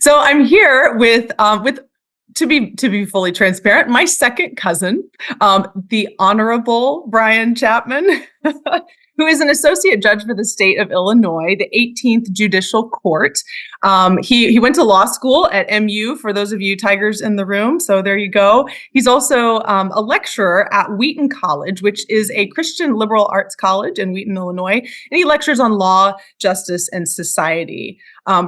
So I'm here with to be fully transparent, my second cousin, the Honorable Bryan Chapman, who is an associate judge for the state of Illinois, the 18th Judicial Court. He went to law school at MU, for those of you Tigers in the room. So there you go. He's also a lecturer at Wheaton College, which is a Christian liberal arts college in Wheaton, Illinois. And he lectures on law, justice, and society.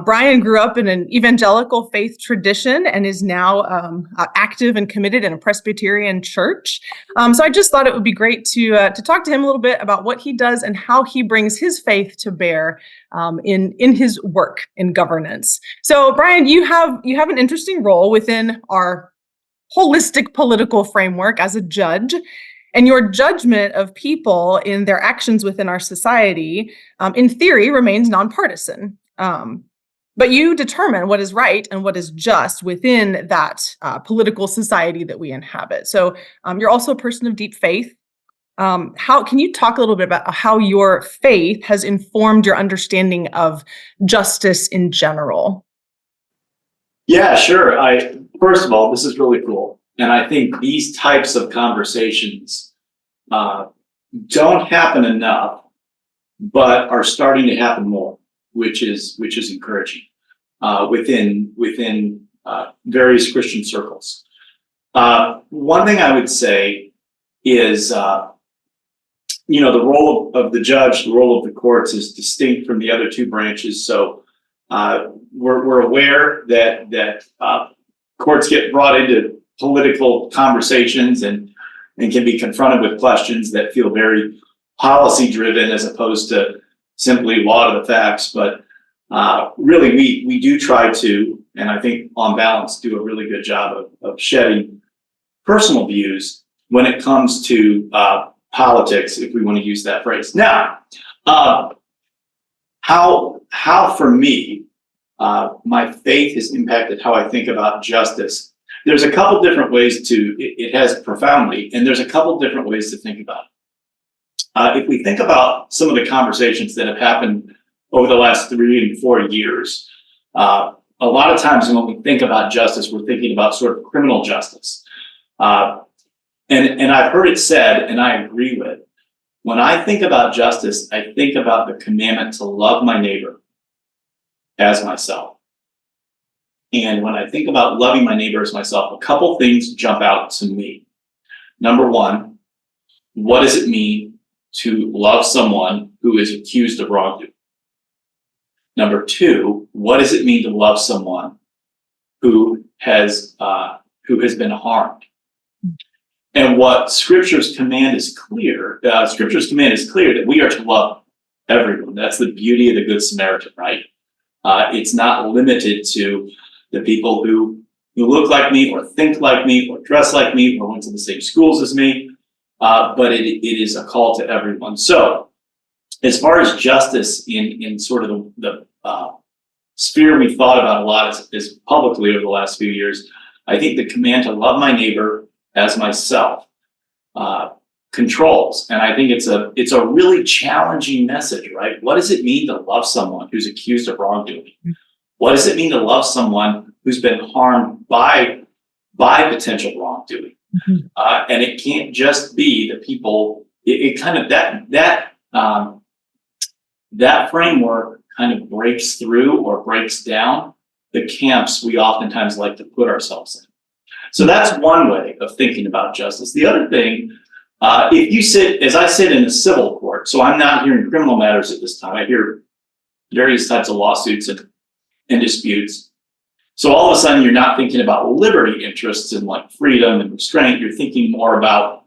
Bryan grew up in an evangelical faith tradition and is now active and committed in a Presbyterian church. So I just thought it would be great to talk to him a little bit about what he does and how he brings his faith to bear in his work in governance. So Bryan, you have an interesting role within our holistic political framework as a judge. And your judgment of people in their actions within our society, in theory, remains nonpartisan. But you determine what is right and what is just within that political society that we inhabit. So you're also a person of deep faith. How can you talk a little bit about how your faith has informed your understanding of justice in general? Yeah, sure. First of all, this is really cool. And I think these types of conversations don't happen enough, but are starting to happen more, which is encouraging within various Christian circles. One thing I would say is, the role of the judge, the role of the courts is distinct from the other two branches. So we're aware that courts get brought into political conversations and can be confronted with questions that feel very policy driven as opposed to simply law to the facts. But really, we do try to, and I think on balance, do a really good job of shedding personal views when it comes to politics, if we want to use that phrase. Now, how for me, my faith has impacted how I think about justice. There's a couple different ways it has profoundly, and there's a couple different ways to think about it. If we think about some of the conversations that have happened over the last 3 and 4 years, a lot of times when we think about justice, we're thinking about sort of criminal justice. And I've heard it said, and I agree with, when I think about justice, I think about the commandment to love my neighbor as myself. And when I think about loving my neighbor as myself, a couple things jump out to me. Number one, what does it mean to love someone who is accused of wrongdoing? Number two, what does it mean to love someone who has been harmed? And what Scripture's command is clear. Scripture's command is clear that we are to love everyone. That's the beauty of the Good Samaritan, right? It's not limited to the people who look like me or think like me or dress like me or went to the same schools as me, but it is a call to everyone. So as far as justice in sort of the sphere we've thought about a lot is publicly over the last few years, I think the command to love my neighbor as myself controls. And I think it's a really challenging message, right? What does it mean to love someone who's accused of wrongdoing? What does it mean to love someone who's been harmed by potential wrongdoing? And it can't just be the people. It kind of that framework kind of breaks through or breaks down the camps we oftentimes like to put ourselves in. So that's one way of thinking about justice. The other thing, if you sit, as I sit in a civil court, so I'm not hearing criminal matters at this time. I hear various types of lawsuits and disputes. So all of a sudden, you're not thinking about liberty interests and like freedom and restraint. You're thinking more about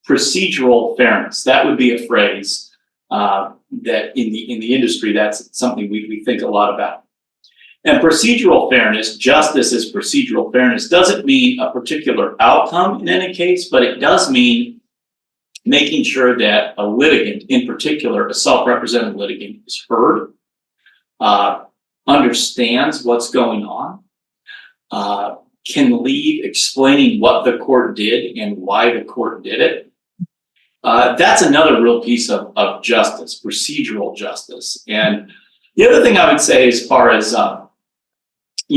procedural fairness. That would be a phrase that in the industry, that's something we think a lot about. And procedural fairness, justice as procedural fairness, doesn't mean a particular outcome in any case, but it does mean making sure that a litigant, in particular, a self-represented litigant, is heard, understands what's going on, can leave explaining what the court did and why the court did it. That's another real piece of justice, procedural justice. And the other thing I would say as far as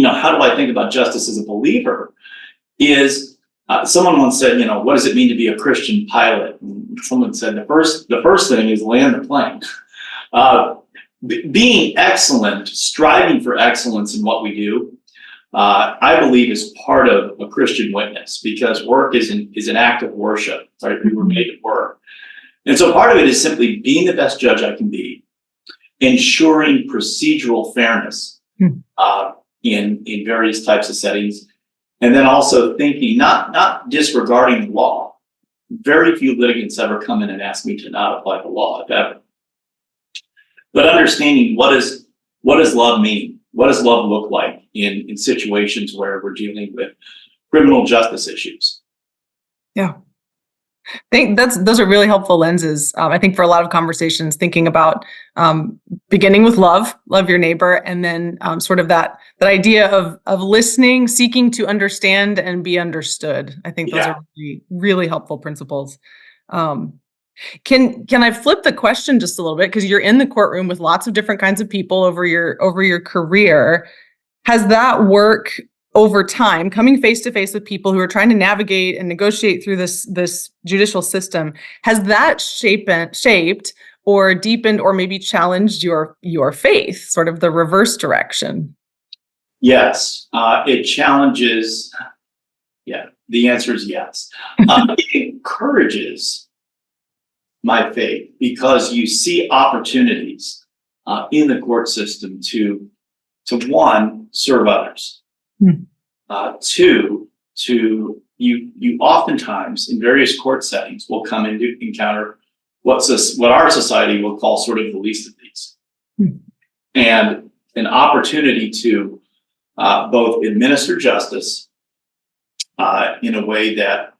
how do I think about justice as a believer? Is someone once said, what does it mean to be a Christian pilot? And someone said the first thing is land the plane. Being excellent, striving for excellence in what we do, I believe is part of a Christian witness, because work is an act of worship. Right? We were made to work. And so part of it is simply being the best judge I can be, ensuring procedural fairness in various types of settings, and then also thinking, not disregarding the law. Very few litigants ever come in and ask me to not apply the law, if ever. But understanding what does love mean? What does love look like in situations where we're dealing with criminal justice issues? Yeah. I think those are really helpful lenses. I think for a lot of conversations, thinking about beginning with love your neighbor, and then sort of that idea of listening, seeking to understand and be understood. I think those are really, really helpful principles. Can I flip the question just a little bit, because you're in the courtroom with lots of different kinds of people over your career? Has that work over time, coming face to face with people who are trying to navigate and negotiate through this judicial system, has that shaped or deepened or maybe challenged your faith, sort of the reverse direction? Yes, it challenges. Yeah, the answer is yes. It encourages my faith, because you see opportunities in the court system to one, serve others. Two, you oftentimes in various court settings will come in to encounter what our society will call sort of the least of these, and an opportunity to both administer justice in a way that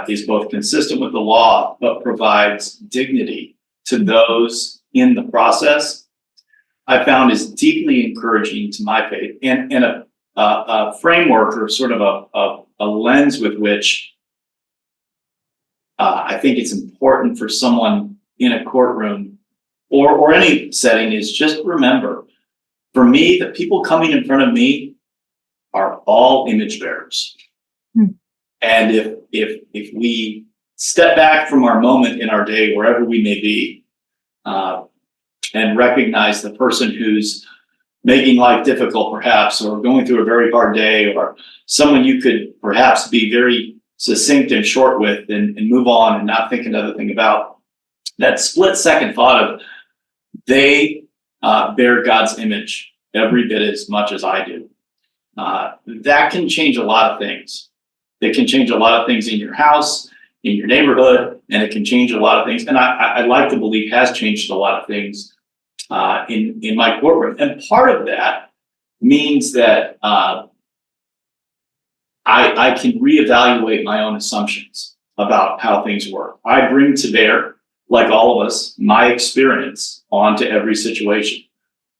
is both consistent with the law, but provides dignity to those in the process, I found is deeply encouraging to my faith, and a framework, or sort of a lens with which I think it's important for someone in a courtroom or any setting is just remember, for me, the people coming in front of me are all image bearers. And if we step back from our moment in our day, wherever we may be, and recognize the person who's making life difficult, perhaps, or going through a very hard day, or someone you could perhaps be very succinct and short with and move on and not think another thing about, that split second thought of they bear God's image every bit as much as I do, that can change a lot of things. It can change a lot of things in your house, in your neighborhood, and it can change a lot of things. And I like to believe has changed a lot of things in my courtroom. And part of that means that I can reevaluate my own assumptions about how things work. I bring to bear, like all of us, my experience onto every situation.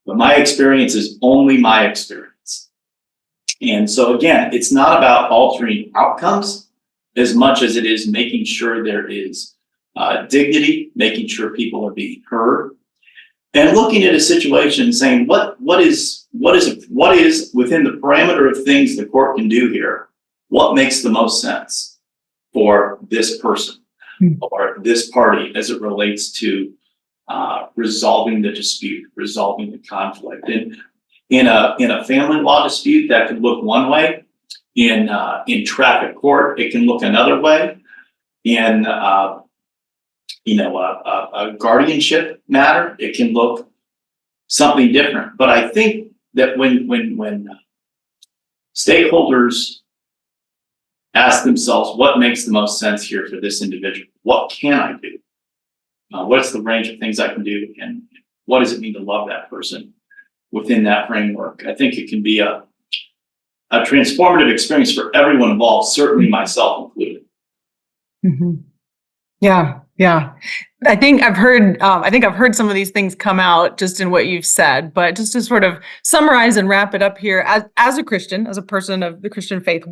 But my experience is only my experience. And so again, it's not about altering outcomes as much as it is making sure there is dignity, making sure people are being heard, and looking at a situation and saying, what is within the parameter of things the court can do here? What makes the most sense for this person or this party as it relates to resolving the dispute, resolving the conflict? And in a family law dispute, that could look one way. In traffic court, it can look another way. In a guardianship matter, it can look something different. But I think that when stakeholders ask themselves, what makes the most sense here for this individual? What can I do? What's the range of things I can do? And what does it mean to love that person within that framework? I think it can be a transformative experience for everyone involved, certainly myself included. Yeah. I think I've heard some of these things come out just in what you've said, but just to sort of summarize and wrap it up here, as a Christian, as a person of the Christian faith,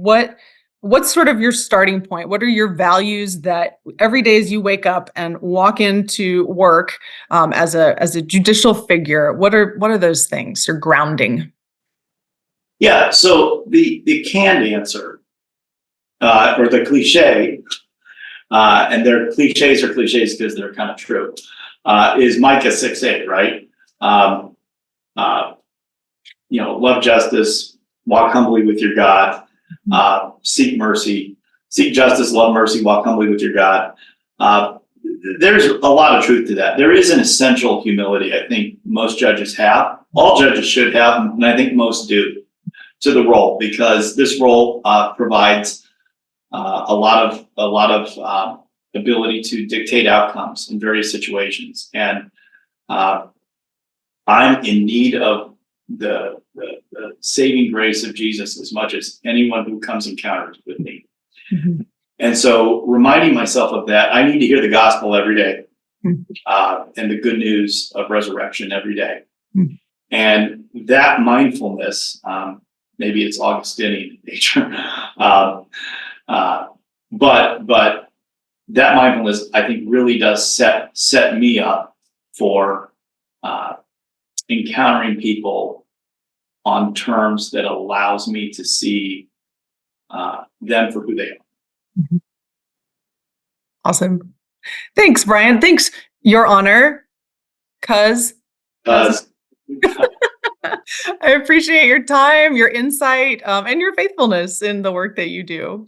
what's sort of your starting point? What are your values that every day as you wake up and walk into work as a judicial figure? What are those things? Your grounding? Yeah. So the canned answer, or the cliche, and their cliches are cliches because they're kind of true, is Micah 6:8, right? Um, uh, love justice, walk humbly with your God, seek mercy, seek justice, love mercy, walk humbly with your God. There's a lot of truth to that. There is an essential humility I think most judges have. All judges should have, and I think most do, to the role, because this role provides a lot of ability to dictate outcomes in various situations, and I'm in need of the saving grace of Jesus as much as anyone who comes encounters with me. Mm-hmm. And so reminding myself of that, I need to hear the gospel every day, and the good news of resurrection every day. Mm-hmm. And that mindfulness, maybe it's Augustinian in nature, but that mindfulness, I think, really does set me up for encountering people on terms that allows me to see them for who they are. Mm-hmm. Awesome. Thanks, Bryan. Thanks, Your Honor. Cuz. I appreciate your time, your insight, and your faithfulness in the work that you do.